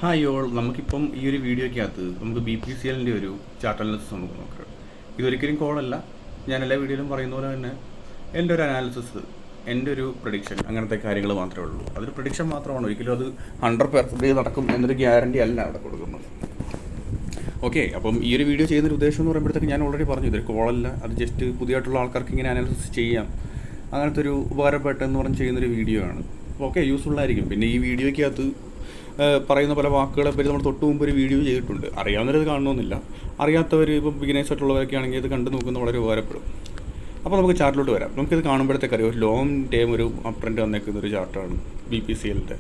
Hi all, നമുക്കിപ്പം ഈ ഒരു വീഡിയോയ്ക്കകത്ത് നമുക്ക് BPCLൻ്റെ ഒരു ചാർട്ട് അനാലിസിസ് നമുക്ക് നോക്കാം. ഇതൊരിക്കലും കോളല്ല, ഞാൻ എല്ലാ വീഡിയോയിലും പറയുന്ന പോലെ തന്നെ എൻ്റെ ഒരു അനാലിസിസ്, എൻ്റെ ഒരു പ്രഡിക്ഷൻ, അങ്ങനത്തെ കാര്യങ്ങൾ മാത്രമേ ഉള്ളൂ. അതൊരു പ്രഡിക്ഷൻ മാത്രമാണ്, ഒരിക്കലും അത് 100% നടക്കും എന്നൊരു ഗ്യാരണ്ടി അല്ല അവിടെ കൊടുക്കുന്നത്. ഓക്കെ, അപ്പം ഈ ഒരു വീഡിയോ ചെയ്യുന്നൊരു ഉദ്ദേശം എന്ന് പറയുമ്പോഴത്തേക്ക് ഞാൻ ഓൾറെഡി പറഞ്ഞു, ഇതൊരു കോളല്ല, അത് ജസ്റ്റ് പുതിയതായിട്ടുള്ള ആൾക്കാർക്ക് ഇങ്ങനെ അനാലിസിസ് ചെയ്യാം, അങ്ങനത്തെ ഒരു ഉപകാരപ്പെട്ടെന്ന് പറഞ്ഞ് ചെയ്യുന്നൊരു വീഡിയോ ആണ്. ഓക്കെ, യൂസ്ഫുള്ളായിരിക്കും. പിന്നെ ഈ വീഡിയോയ്ക്കകത്ത് പറയുന്ന പല വാക്കുകളെ പറ്റി നമ്മൾ തൊട്ട് മുമ്പ് ഒരു വീഡിയോ ചെയ്തിട്ടുണ്ട്. അറിയാവുന്നവരത് കാണണമെന്നില്ല, അറിയാത്തവർ ഇപ്പോൾ ബിഗിനേഴ്സ് ആയിട്ടുള്ളവരൊക്കെ ആണെങ്കിൽ ഇത് കണ്ടു നോക്കുന്നത് വളരെ ഉപകാരപ്പെടും. അപ്പോൾ നമുക്ക് ചാർട്ടിലോട്ട് വരാം. നമുക്കിത് കാണുമ്പോഴത്തേക്ക് അറിയാം, ഒരു ലോങ് ടൈം ഒരു അപ് ട്രെൻഡ് വന്നേക്കുന്ന ഒരു ചാർട്ടാണ് BPCLൻ്റെ.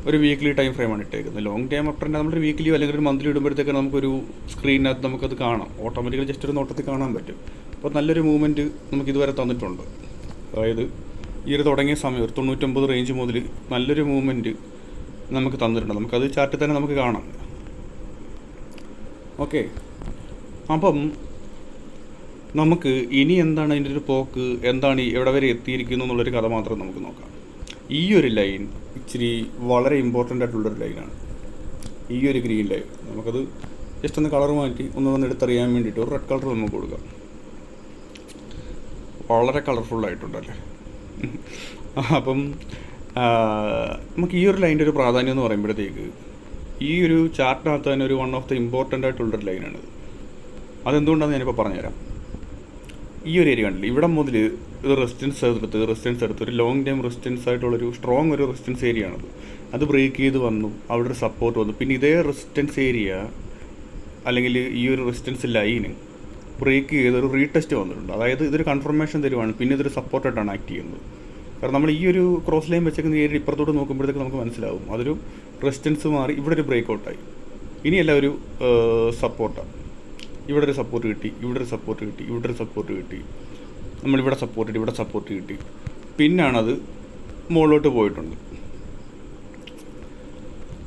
ഒരു വീക്ക്ലി ടൈം ഫ്രെയിമാണ് ഇട്ടേക്കുന്നത്. ലോങ് ടൈം അപ് ട്രെൻഡ് നമ്മളൊരു വീക്ക്ലിയോ അല്ലെങ്കിൽ ഒരു മന്ത്ലി ഇടുമ്പോഴത്തേക്ക് നമുക്കൊരു സ്ക്രീനിനകത്ത് നമുക്കത് കാണാം, ഓട്ടോമാറ്റിക്കലി ജസ്റ്റ് ഒരു നോട്ടത്തിൽ കാണാൻ പറ്റും. അപ്പോൾ നല്ലൊരു മൂവ്മെൻറ്റ് നമുക്കിതുവരെ തന്നിട്ടുണ്ട്. അതായത് ഈ ഒരു തുടങ്ങിയ സമയം ഒരു 99 റേഞ്ച് മുതൽ നല്ലൊരു മൂവ്മെൻറ്റ് നമുക്ക് തന്നിട്ടുണ്ട്. നമുക്കത് ചാർട്ടിൽ തന്നെ നമുക്ക് കാണാം. ഓക്കെ, അപ്പം നമുക്ക് ഇനി എന്താണ് അതിൻ്റെ ഒരു പോക്ക്, എന്താണ് എവിടെ വരെ എത്തിയിരിക്കുന്നു എന്നുള്ളൊരു കഥ മാത്രം നമുക്ക് നോക്കാം. ഈ ഒരു ലൈൻ ഇച്ചിരി വളരെ ഇമ്പോർട്ടൻ്റ് ആയിട്ടുള്ളൊരു ലൈനാണ്. ഈ ഒരു ഗ്രീൻ ലൈൻ നമുക്കത് ജസ്റ്റ് ഒന്ന് കളർ മാറ്റി ഒന്ന് എടുത്തറിയാൻ വേണ്ടിയിട്ട് ഒരു റെഡ് കളർ നമുക്ക് കൊടുക്കാം. വളരെ കളർഫുള്ളായിട്ടുണ്ടല്ലേ. അപ്പം നമുക്ക് ഈ ഒരു ലൈൻ്റെ ഒരു പ്രാധാന്യം എന്ന് പറയുമ്പോഴത്തേക്ക് ഈ ഒരു ചാർട്ടിനകത്ത് തന്നെ ഒരു വൺ ഓഫ് ദ ഇമ്പോർട്ടൻ്റ് ആയിട്ടുള്ളൊരു ലൈനാണ്. അതെന്തുകൊണ്ടാണെന്ന് ഞാനിപ്പോൾ പറഞ്ഞുതരാം. ഈ ഒരു ഏരിയ കണ്ടില്ല, ഇവിടെ മുതൽ ഇത് റെസിസ്റ്റൻസ് എടുത്ത് ഒരു ലോങ് ടൈം റെസിസ്റ്റൻസ് ആയിട്ടുള്ളൊരു സ്ട്രോങ് ഒരു റെസിസ്റ്റൻസ് ഏരിയ ആണത്. അത് ബ്രേക്ക് ചെയ്ത് വന്നു, അവിടെ ഒരു സപ്പോർട്ട് വന്നു. പിന്നെ ഇതേ റെസിസ്റ്റൻസ് ഏരിയ അല്ലെങ്കിൽ ഈ ഒരു റെസിസ്റ്റൻസ് ലൈന് ബ്രേക്ക് ചെയ്ത് ഒരു റീടെസ്റ്റ് വന്നിട്ടുണ്ട്. അതായത് ഇതൊരു കൺഫർമേഷൻ തരുവാണ്, പിന്നെ ഇതൊരു സപ്പോർട്ടായിട്ടാണ് ആക്ട് ചെയ്യുന്നത്. കാരണം നമ്മൾ ഈ ഒരു ക്രോസ് ലൈൻ വെച്ചേക്കുന്ന ഏരിയ ഇപ്പുറത്തോട്ട് നോക്കുമ്പോഴത്തേക്ക് നമുക്ക് മനസ്സിലാവും അതൊരു റെസിസ്റ്റൻസ് മാറി ഇവിടെ ഒരു ബ്രേക്ക് ഔട്ടായി. ഇനിയല്ല ഒരു സപ്പോർട്ടാണ്. ഇവിടെ ഒരു സപ്പോർട്ട് കിട്ടി, ഇവിടെ ഒരു സപ്പോർട്ട് കിട്ടി, ഇവിടെ ഒരു സപ്പോർട്ട് കിട്ടി, നമ്മളിവിടെ സപ്പോർട്ട് കിട്ടി, ഇവിടെ സപ്പോർട്ട് കിട്ടി, പിന്നാണത് മുകളിലോട്ട് പോയിട്ടുണ്ട്.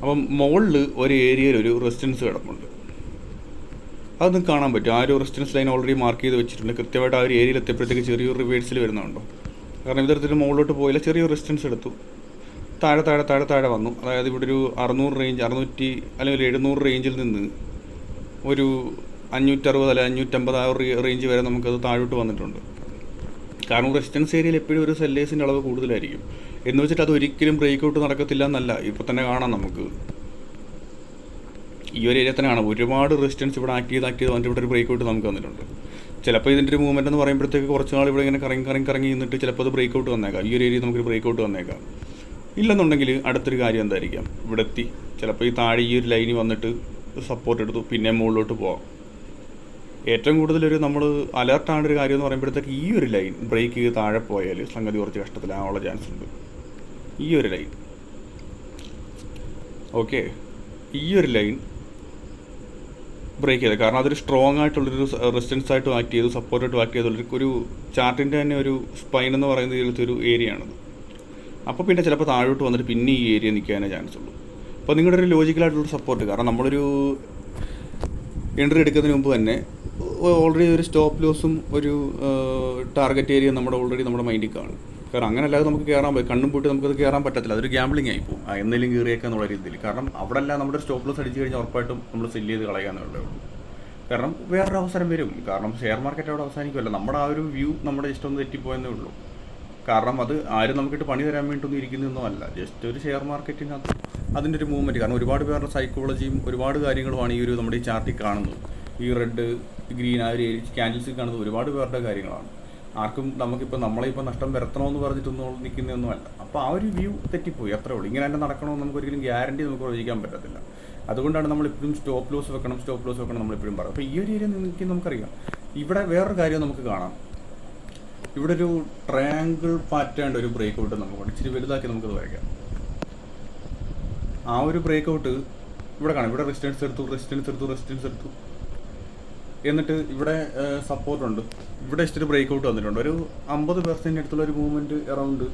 അപ്പം മുകളിൽ ഒരു ഏരിയയിൽ ഒരു റെസിസ്റ്റൻസ് കിടപ്പുണ്ട്. അതൊന്നും കാണാൻ പറ്റും. ആ ഒരു റെസിസ്റ്റൻസ് ലൈൻ ഓൾറെഡി മാർക്ക് ചെയ്ത് വെച്ചിട്ടുണ്ട്. കൃത്യമായിട്ട് ആ ഒരു ഏരിയയിൽ എത്തിയപ്പോഴത്തേക്ക് ചെറിയൊരു റിവേഴ്സിൽ വരുന്നുണ്ടോ. കാരണം ഇത്തരത്തിൽ മുകളിലോട്ട് പോയില്ല, ചെറിയൊരു റെസിസ്റ്റൻസ് എടുത്തു, താഴെ വന്നു. അതായത് ഇവിടെ ഒരു 600 റേഞ്ച്, 600 അല്ലെങ്കിൽ 700 റേഞ്ചിൽ നിന്ന് ഒരു 560 അല്ലെങ്കിൽ 550 ആ ഒരു റേഞ്ച് വരെ നമുക്കത് താഴോട്ട് വന്നിട്ടുണ്ട്. കാരണം റെസിസ്റ്റൻസ് ഏരിയയിൽ എപ്പോഴും ഒരു സെല്ലേഴ്സിൻ്റെ അളവ് കൂടുതലായിരിക്കും. എന്ന് വെച്ചിട്ട് അത് ഒരിക്കലും ബ്രേക്ക് ഔട്ട് നടക്കത്തില്ല എന്നല്ല. ഇപ്പോൾ തന്നെ കാണാം, നമുക്ക് ഈ ഒരു ഏരിയ തന്നെ കാണാം, ഒരുപാട് റെസിസ്റ്റൻസ് ഇവിടെ ആക്ട് ചെയ്ത് വന്നിട്ട് ഇവിടെ ഒരു ബ്രേക്ക് ഔട്ട് നമുക്ക് വന്നിട്ടുണ്ട്. ചിലപ്പോൾ ഇതിൻ്റെ ഒരു മൂവ്മെൻറ്റ് എന്ന് പറയുമ്പോഴത്തേക്ക് കുറച്ച് നാൾ ഇവിടെ ഇങ്ങനെ കറങ്ങി നിന്നിട്ട് ചിലപ്പോൾ അത് ബ്രേക്ക് ഔട്ട് വന്നേക്കാം. ഈ ഒരു ഏരിയ നമുക്കൊരു ബ്രേക്ക് ഔട്ട് വന്നേക്കാം. ഇല്ലെന്നുണ്ടെങ്കിൽ അടുത്തൊരു കാര്യം എന്തായിരിക്കാം, ഇവിടെ എത്തി ചിലപ്പോൾ ഈ താഴെ ഈ ഒരു ലൈനിൽ വന്നിട്ട് സപ്പോർട്ട് എടുത്തു, പിന്നെ മുകളിലോട്ട് പോകാം. ഏറ്റവും കൂടുതലൊരു നമ്മൾ അലേർട്ടാണ് ഒരു കാര്യം എന്ന് പറയുമ്പോഴത്തേക്ക് ഈ ഒരു ലൈൻ ബ്രേക്ക് ചെയ്ത് താഴെ പോയാൽ സംഗതി കുറച്ച് കഷ്ടത്തിലാവാനുള്ള ചാൻസ് ഉണ്ട്. ഈ ഒരു ലൈൻ, ഓക്കെ, ഈ ഒരു ലൈൻ ബ്രേക്ക് ചെയ്തത് കാരണം അതൊരു സ്ട്രോങ് ആയിട്ടുള്ളൊരു റെസിസ്റ്റൻസ് ആയിട്ട് ആക്ട് ചെയ്തു, സപ്പോർട്ടായിട്ട് ആക്ട് ചെയ്തുള്ളൊരു ഒരു ചാർട്ടിൻ്റെ തന്നെ ഒരു സ്പൈൻ എന്ന് പറയുന്ന ഇതിലത്തെ ഒരു ഏരിയ ആണത്. അപ്പോൾ പിന്നെ ചിലപ്പോൾ താഴോട്ട് വന്നിട്ട് പിന്നെ ഈ ഏരിയ നിൽക്കാനേ ചാൻസ് ഉള്ളൂ. അപ്പോൾ നിങ്ങളുടെ ഒരു ലോജിക്കലായിട്ടുള്ള സപ്പോർട്ട്, കാരണം നമ്മളൊരു എൻട്രി എടുക്കുന്നതിന് മുമ്പ് തന്നെ ഓൾറെഡി ഒരു സ്റ്റോപ്പ് ലോസും ഒരു ടാർഗറ്റ് ഏരിയ നമ്മുടെ മൈൻഡിൽ കാണും. കാരണം അങ്ങനെ അല്ലാതെ നമുക്ക് കയറാൻ പോയി കണ്ണും പൂട്ടി നമുക്കത് കയറാൻ പറ്റത്തില്ല. അതൊരു ഗ്യാമ്പിളിംഗ് ആയി പോകും. എന്തെങ്കിലും കയറിയേക്കുക എന്നുള്ള രീതിയിൽ. കാരണം അവിടെ അല്ല നമ്മുടെ സ്റ്റോപ്പ് ലോസ് അടിച്ചു കഴിഞ്ഞാൽ ഉറപ്പായിട്ടും നമ്മൾ സെല്ല് ചെയ്ത് കളയാന്നുള്ളേ ഉള്ളൂ. കാരണം വേറൊരു അവസരം വരും. കാരണം ഷെയർ മാർക്കറ്റ് അവിടെ അവസാനിക്കുമല്ല, നമ്മുടെ ആ ഒരു വ്യൂ നമ്മുടെ ജസ്റ്റ് ഒന്ന് തെറ്റിപ്പോയെന്നേ ഉള്ളൂ. കാരണം അത് ആരും നമുക്കിട്ട് പണി തരാൻ വേണ്ടിയൊന്നും ഇരിക്കുന്നതൊന്നും അല്ല, ജസ്റ്റ് ഒരു ഷെയർ മാർക്കറ്റിനകത്ത് അതിൻ്റെ ഒരു മൂവ്മെൻറ്റ്. കാരണം ഒരുപാട് പേരുടെ സൈക്കോളജിയും ഒരുപാട് കാര്യങ്ങളുമാണ് ഈ ഒരു നമ്മുടെ ഈ ചാർട്ടിൽ കാണുന്നത്. ഈ റെഡ് ഗ്രീൻ ആ ഒരു ക്യാൻഡിൽസിൽ കാണുന്നത് ഒരുപാട് പേരുടെ കാര്യങ്ങളാണ്. ആർക്കും നമുക്കിപ്പോൾ നമ്മളിപ്പോൾ നഷ്ടം വരുത്തണമെന്ന് പറഞ്ഞിട്ടൊന്നും നിൽക്കുന്നതൊന്നും അല്ല. അപ്പോൾ ആ ഒരു വ്യൂ തെറ്റിപ്പോയി, അത്രേ ഉള്ളൂ. ഇങ്ങനെ തന്നെ നടക്കണമെന്ന് നമുക്കൊരിക്കലും ഗ്യാരണ്ടി നമുക്ക് പ്രവചിക്കാൻ പറ്റത്തില്ല. അതുകൊണ്ടാണ് നമ്മളിപ്പോഴും സ്റ്റോപ്പ് ലോസ് വെക്കണം നമ്മളെപ്പോഴും പറയും. അപ്പോൾ ഈ ഒരു ഏരിയ നമുക്കറിയാം. ഇവിടെ വേറൊരു കാര്യം നമുക്ക് കാണാം, ഇവിടെ ഒരു ട്രയാങ്കിൾ പാറ്റേൺ ഒരു ബ്രേക്ക് ഔട്ട് നമുക്ക് ഇച്ചിരി വലുതാക്കി നമുക്കത് വരയ്ക്കാം. ആ ഒരു ബ്രേക്ക് ഔട്ട് ഇവിടെ കാണാം. ഇവിടെ റെസിസ്റ്റൻസ് എടുത്തു, എന്നിട്ട് ഇവിടെ സപ്പോർട്ടുണ്ട്, ഇവിടെ ഇച്ചിരി ബ്രേക്ക് ഔട്ട് വന്നിട്ടുണ്ട്. ഒരു 50% അടുത്തുള്ള ഒരു മൂവ്മെൻറ്റ് അറൗണ്ട്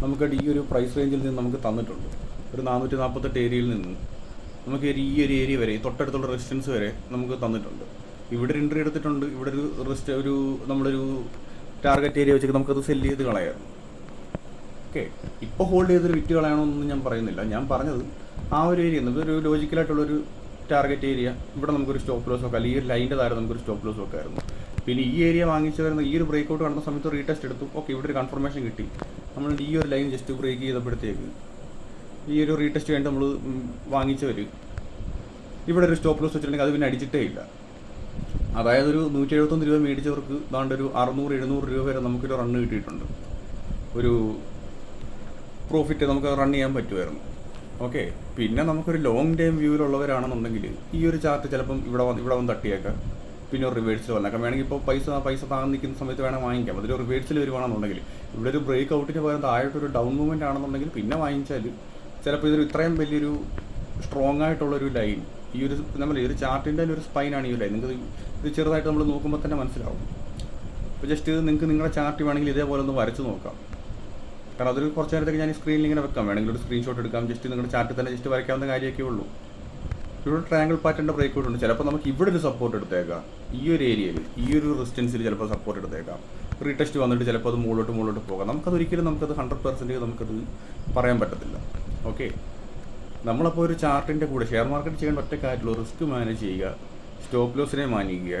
നമുക്ക് ഈ ഒരു പ്രൈസ് റേഞ്ചിൽ നിന്ന് നമുക്ക് തന്നിട്ടുണ്ട്. ഒരു 448 ഏരിയയിൽ നിന്ന് നമുക്ക് ഈ ഒരു ഏരിയ വരെ, തൊട്ടടുത്തുള്ള റെസിസ്റ്റൻസ് വരെ നമുക്ക് തന്നിട്ടുണ്ട്. ഇവിടെ ഒരു എൻട്രി എടുത്തിട്ടുണ്ട്, ഇവിടെ ഒരു നമ്മളൊരു ടാർഗറ്റ് ഏരിയ വെച്ചിട്ട് നമുക്കത് സെല്ല് ചെയ്ത് കളയാം. ഓക്കെ, ഇപ്പോൾ ഹോൾഡ് ചെയ്തൊരു വിറ്റ് കളയണമെന്നൊന്നും ഞാൻ പറയുന്നില്ല. ഞാൻ പറഞ്ഞത് ആ ഒരു ഏരിയ ഒരു ലോജിക്കലായിട്ടുള്ളൊരു ടാർഗറ്റ് ഏരിയ, ഇവിടെ നമുക്കൊരു സ്റ്റോപ്പ് ലോസ് വെക്കാം, അല്ലെങ്കിൽ ഈ ഒരു ലൈൻ്റെ താരം നമുക്കൊരു സ്റ്റോപ്പ് ലോസ് വെക്കായിരുന്നു. പിന്നെ ഈ ഏരിയ വാങ്ങിച്ചു വരുന്ന ഈ ഒരു ബ്രേക്ക് ഔട്ട് കാണുന്ന സമയത്ത് റീടെസ്റ്റ് എടുത്തു. ഓക്കെ, ഇവിടെ ഒരു കൺഫർമേഷൻ കിട്ടി. നമ്മൾ ഈ ഒരു ലൈൻ ജസ്റ്റ് ബ്രേക്ക് ചെയ്തപ്പോഴത്തേക്ക് ഈ ഒരു റീടെസ്റ്റ് വേണ്ടി നമ്മൾ വാങ്ങിച്ചവർ ഇവിടെ ഒരു സ്റ്റോപ്പ് ലോസ് വെച്ചിട്ടുണ്ടെങ്കിൽ അത് പിന്നെ അടിച്ചിട്ടേ ഇല്ല. അതായത് ഒരു 171 രൂപ മേടിച്ചവർക്ക് ദാണ്ട് ഒരു 600-700 രൂപ വരെ നമുക്കൊരു റണ്ണ് കിട്ടിയിട്ടുണ്ട്. ഒരു പ്രോഫിറ്റ് നമുക്ക് റൺ ചെയ്യാൻ പറ്റുമായിരുന്നു. ഓക്കെ, പിന്നെ നമുക്കൊരു ലോങ് ടൈം വ്യൂവിലുള്ളവരാണെന്നുണ്ടെങ്കിൽ ഈ ഒരു ചാർട്ട് ചിലപ്പം ഇവിടെ വന്ന് തട്ടിയേക്കാം, പിന്നെ ഒരു റിവേഴ്സിൽ വന്നേക്കാം. വേണമെങ്കിൽ ഇപ്പോൾ പൈസ താഴ്ന്ന് നിൽക്കുന്ന സമയത്ത് വേണം വാങ്ങിക്കാം. അതൊരു റിവേഴ്സിൽ വരുവാണെന്നുണ്ടെങ്കിൽ, ഇവിടെ ഒരു ബ്രേക്ക് ഔട്ടിന് പകരം താഴോട്ടൊരു ഡൗൺ മൂവ്മെൻറ്റ് ആണെന്നുണ്ടെങ്കിൽ പിന്നെ വാങ്ങിച്ചാൽ ചിലപ്പോൾ ഇതൊരു ഇത്രയും വലിയൊരു സ്ട്രോങ് ആയിട്ടുള്ളൊരു ലൈൻ, ഈ ഒരു ചാർട്ടിൻ്റെ ഒരു സ്പൈനാണ് ഈ ലൈൻ. നിങ്ങൾക്ക് ഇത് ചെറുതായിട്ട് നമ്മൾ നോക്കുമ്പോൾ തന്നെ മനസ്സിലാവും. അപ്പോൾ ജസ്റ്റ് നിങ്ങൾക്ക് നിങ്ങളുടെ ചാർട്ട് വേണമെങ്കിൽ ഇതേപോലെ ഒന്ന് വരച്ച് നോക്കാം. കാരണം അതൊരു കുറച്ച് നേരത്തേക്ക് ഞാൻ സ്ക്രീനിൽ ഇങ്ങനെ വെക്കാം, വേണമെങ്കിൽ ഒരു സ്ക്രീൻഷോട്ട് എടുക്കാം. ജസ്റ്റ് നിങ്ങളുടെ ചാർട്ടിൽ തന്നെ ജസ്റ്റ് വരയ്ക്കാവുന്ന കാര്യമൊക്കെ ഉള്ളൂ. ഇവിടെ ട്രയാങ്കിൾ പാറ്റേണിൻ്റെ ബ്രേക്ക് ഔട്ട് ഉണ്ട്. ചിലപ്പോൾ നമുക്ക് ഇവിടെ ഒരു സപ്പോർട്ട് എടുത്തേക്കാം, ഈ ഒരു ഏരിയയിൽ ഈ ഒരു റെസിസ്റ്റൻസിൽ ചിലപ്പോൾ സപ്പോർട്ട് എടുത്തേക്കാം. റീടെസ്റ്റ് വന്നിട്ട് ചിലപ്പോൾ അത് മുകളിലോട്ട് പോകാം. നമുക്കതൊരിക്കലും 100% നമുക്കത് പറയാൻ പറ്റത്തില്ല. ഓക്കെ, നമ്മളപ്പോൾ ഒരു ചാർട്ടിൻ്റെ കൂടെ ഷെയർ മാർക്കറ്റ് ചെയ്യേണ്ട ഒറ്റ കാര്യമുള്ളൂ, റിസ്ക് മാനേജ് ചെയ്യുക, സ്റ്റോപ്പ് ലോസിനെ മാനിക്കുക,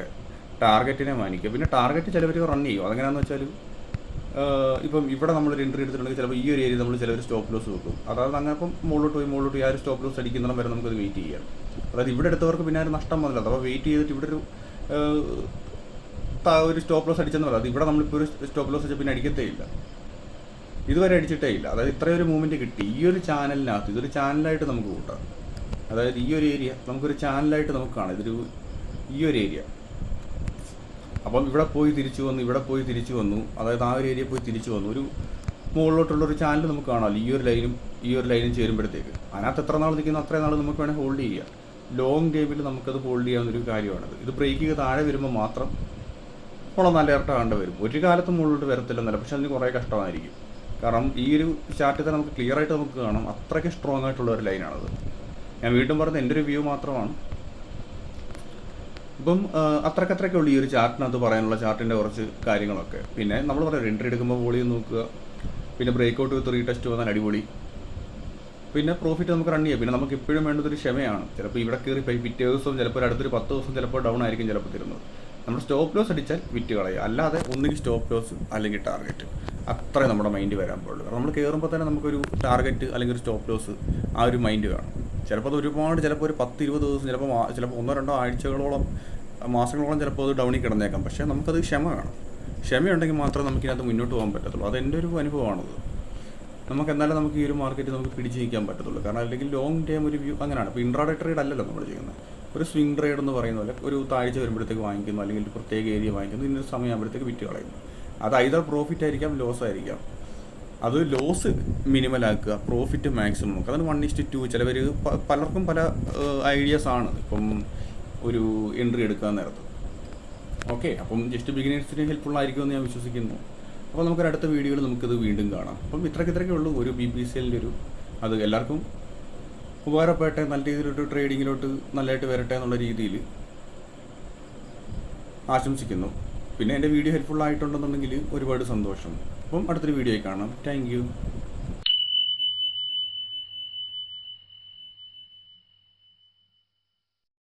ടാർഗറ്റിനെ മാനിക്കുക. പിന്നെ ടാർഗറ്റ് ചിലവർ റൺ ചെയ്യും. അതെങ്ങനെയാണെന്ന് വെച്ചാൽ ഇപ്പം ഇവിടെ നമ്മളൊരു എൻട്രി എടുത്തിട്ടുണ്ടെങ്കിൽ ചിലപ്പോൾ ഈ ഒരു ഏരിയ നമ്മൾ ചിലവർ സ്റ്റോപ്പ് ലോസ് വെക്കും. അതായത് അങ്ങനെ ഇപ്പം മുകളിലോട്ട് ആ ഒരു സ്റ്റോപ്പ് ലോസ് അടിക്കുന്നിടം വരെ നമുക്കത് വെയിറ്റ് ചെയ്യാം. അതായത് ഇവിടെ എടുത്തവർക്ക് പിന്നെ ഒരു നഷ്ടം വന്നില്ല. അപ്പോൾ വെയിറ്റ് ചെയ്തിട്ട് ഇവിടെ ഒരു സ്റ്റോപ്പ് ലോസ് അടിച്ചെന്ന് പറയാം. അത് ഇവിടെ നമ്മളിപ്പോൾ ഒരു സ്റ്റോപ്പ് ലോസ് വെച്ചാൽ പിന്നെ അടിക്കത്തേ ഇല്ല, ഇതുവരെ അടിച്ചിട്ടേ ഇല്ല. അതായത് ഇത്രയൊരു മൂവ്മെൻറ്റ് കിട്ടി ഈ ഒരു ചാനലിനകത്ത്. ഇതൊരു ചാനലായിട്ട് നമുക്ക് കൂട്ടാം. അതായത് ഈ ഒരു ഏരിയ നമുക്കൊരു ചാനലായിട്ട് നമുക്ക് കാണാം. ഈ ഒരു ഏരിയ അപ്പം ഇവിടെ പോയി തിരിച്ചു വന്നു, ഇവിടെ പോയി തിരിച്ചു വന്നു. അതായത് ആ ഒരു ഏരിയ പോയി തിരിച്ചു വന്നു. ഒരു മുകളിലോട്ടുള്ളൊരു ചാനൽ നമുക്ക് കാണാമല്ലോ. ഈ ഒരു ലൈനും ചേരുമ്പോഴത്തേക്ക് അതിനകത്ത് എത്ര നാൾ നിൽക്കുന്നു അത്രയും നാൾ നമുക്ക് വേണമെങ്കിൽ ഹോൾഡ് ചെയ്യാം. ലോങ് ടൈമിൽ നമുക്കത് ഹോൾഡ് ചെയ്യാവുന്നൊരു കാര്യമാണത്. ഇത് ബ്രേക്ക് ചെയ്ത് താഴെ വരുമ്പോൾ മാത്രം നമ്മൾ നല്ല ഇരട്ട കണ്ടു വരും. ഒരു കാലത്തും മുകളിലോട്ട് വരത്തില്ലെന്നല്ല, പക്ഷെ അതിന് കുറേ കഷ്ടമായിരിക്കും. കാരണം ഈ ഒരു ചാർട്ടിൽ തന്നെ നമുക്ക് ക്ലിയർ ആയിട്ട് നമുക്ക് കാണാം അത്രയ്ക്ക് സ്ട്രോങ് ആയിട്ടുള്ള ഒരു ലൈനാണത്. ഞാൻ വീണ്ടും പറഞ്ഞത് എൻ്റെ ഒരു വ്യൂ മാത്രമാണ്. ഇപ്പം അത്രയ്ക്ക് ഉള്ളൂ ഈ ഒരു ചാർട്ടിനകത്ത് പറയാനുള്ള ചാർട്ടിൻ്റെ കുറച്ച് കാര്യങ്ങളൊക്കെ. പിന്നെ നമ്മൾ പറയാം എൻട്രി എടുക്കുമ്പോൾ വോളിയം നോക്കുക, പിന്നെ ബ്രേക്ക് ഔട്ട് വിത്ത് റീടെസ്റ്റ് വന്നാൽ അടിപൊളി, പിന്നെ പ്രോഫിറ്റ് നമുക്ക് റൺ ചെയ്യാം. പിന്നെ നമുക്ക് എപ്പോഴും വേണ്ടതൊരു ക്ഷമയാണ്. ചിലപ്പോൾ ഇവിടെ കയറി പിറ്റേ ദിവസം ചിലപ്പോൾ അടുത്തൊരു 10 ദിവസം ചിലപ്പോൾ ഡൗൺ ആയിരിക്കും ചിലപ്പോൾ തരുന്നത്. നമ്മൾ സ്റ്റോപ്പ് ലോസ് അടിച്ചാൽ വിറ്റ് കളയുക, അല്ലാതെ ഒന്നുകിൽ സ്റ്റോപ്പ് ലോസ് അല്ലെങ്കിൽ ടാർഗറ്റ്, അത്രേ നമ്മുടെ മൈൻഡ് വരാൻ പാടുള്ളൂ. കാരണം നമ്മൾ കയറുമ്പോൾ തന്നെ നമുക്കൊരു ടാർഗറ്റ് അല്ലെങ്കിൽ ഒരു സ്റ്റോപ്പ് ലോസ് ആ ഒരു മൈൻഡ് വേണം. ചിലപ്പോൾ അത് ഒരുപാട് ചിലപ്പോൾ ഒരു 10-20 ദിവസം ചിലപ്പോൾ 1-2 ആഴ്ചകളോളം മാസങ്ങളോളം ചിലപ്പോൾ അത് ഡൗണിൽ കിടന്നേക്കാം. പക്ഷേ നമുക്കത് ക്ഷമ വേണം. ക്ഷമയുണ്ടെങ്കിൽ മാത്രമേ നമുക്കിനകത്ത് മുന്നോട്ട് പോകാൻ പറ്റത്തുള്ളൂ. അതെൻ്റെ ഒരു അനുഭവമാണത്. എന്നാലും നമുക്ക് ഈ ഒരു മാർക്കറ്റ് നമുക്ക് പിടിച്ച് നിൽക്കാൻ പറ്റത്തുള്ളൂ. കാരണം അല്ലെങ്കിൽ ലോങ് ടൈം ഒരു വ്യൂ അങ്ങനെയാണ്. ഇപ്പോൾ ഇൻട്രാഡേ ട്രേഡ് അല്ലല്ലോ നമ്മൾ ചെയ്യുന്നത്. ഒരു സ്വിംഗ് ട്രേഡ് എന്ന് പറയുന്ന പോലെ ഒരു താഴ്ച വരുമ്പോഴത്തേക്ക് വാങ്ങിക്കുന്നു, അല്ലെങ്കിൽ ഒരു പ്രത്യേക ഏരിയ വാങ്ങിക്കുന്നു, ഇന്നൊരു സമയമാകുമ്പോഴത്തേക്ക് വിറ്റ് കളയുന്നു. അത് ഐദർ പ്രോഫിറ്റ് ആയിരിക്കാം, ലോസ് ആയിരിക്കാം. അത് ലോസ് മിനിമലാക്കുക, പ്രോഫിറ്റ് മാക്സിമം നോക്കുക. അതാണ് 1:2. ചിലവർ പലർക്കും പല ഐഡിയാസ് ആണ് ഇപ്പം ഒരു എൻട്രി എടുക്കാൻ നേരത്ത്. ഓക്കെ, അപ്പം ജസ്റ്റ് ബിഗിനേഴ്സിന് ഹെൽപ്ഫുൾ ആയിരിക്കുമെന്ന് ഞാൻ വിശ്വസിക്കുന്നു. അപ്പോൾ നമുക്കൊരു അടുത്ത വീഡിയോയിൽ നമുക്കത് വീണ്ടും കാണാം. അപ്പം ഇത്രയ്ക്കേ ഉള്ളൂ ഒരു BPCLൻ്റെ അത് എല്ലാവർക്കും ഉപകാരപ്പെട്ടെ, നല്ല രീതിയിലൊരു ട്രേഡിങ്ങിലോട്ട് നല്ലതായിട്ട് വരട്ടെ എന്നുള്ള രീതിയിൽ ആശംസിക്കുന്നു. പിന്നെ എൻ്റെ വീഡിയോ ഹെൽപ്ഫുൾ ആയിട്ടുണ്ടെന്നുണ്ടെങ്കിൽ ഒരുപാട് സന്തോഷം. അപ്പം അടുത്തൊരു വീഡിയോയിൽ കാണാം. Thank you.